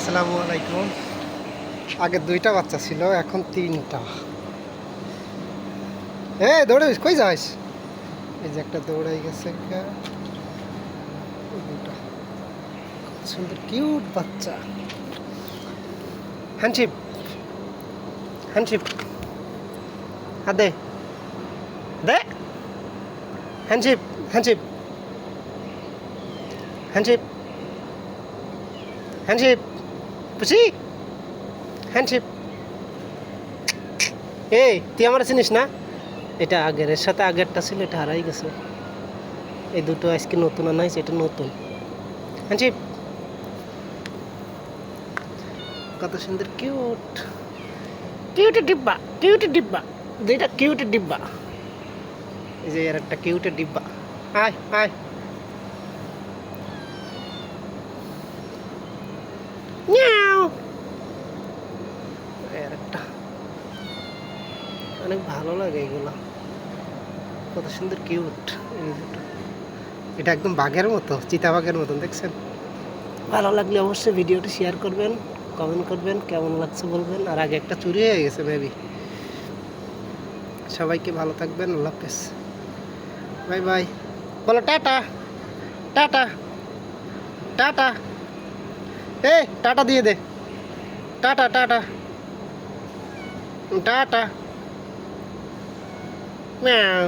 আসসালামু আলাইকুম। আগে দুইটা বাচ্চা ছিল, এখন তিনটা। দৌড়াইস, কই যাস? এই যে একটা দৌড়াই গেছে। দুটা সুন্দর কিউট বাচ্চা। হ্যান্ডশিপ, হ্যান্ডশিপ, হাত দে, দে, হ্যান্ডশিপ, হ্যান্ডশিপ, হ্যান্ডশিপ, হ্যান্ডশিপ, বুঝি, হ্যান্ডশিপ। তুই আমার চিনিস না? এটা আগের, এর সাথে আগেরটা ছিল, এটা হারাই গেছে। এই দুটো আজকে নতুন আনা হয়েছে, এটা নতুন। হ্যান্ডশিপ, কত সুন্দর কিউট, কিউটের ডিব্বা, কিউটের ডিব্বা, দুইটা কিউটের ডিব্বা। এই যে এর একটা কিউটের ডিব্বা। আয় আয়, মিয়াও। এর একটা অনেক ভালো লাগে এগুলো, কত সুন্দর কিউট। এই দুটো, এটা একদম বাঘের মতো, চিতাবাঘের মতন, দেখছেন? ভালো লাগলে অবশ্যই ভিডিওটি শেয়ার করবেন, কমেন্ট করবেন, কেমন লাগছে বলবেন। আর আগে একটা চুরি হয়ে গেছে মেবি। সবাইকে ভালো থাকবেন, আল্লাহ হাফেজ, বাই বাই। বলো টাটা, টাটা, টাটা। টাটা দিয়ে দে, টাটা, টাটা, টাটা, মিয়াও।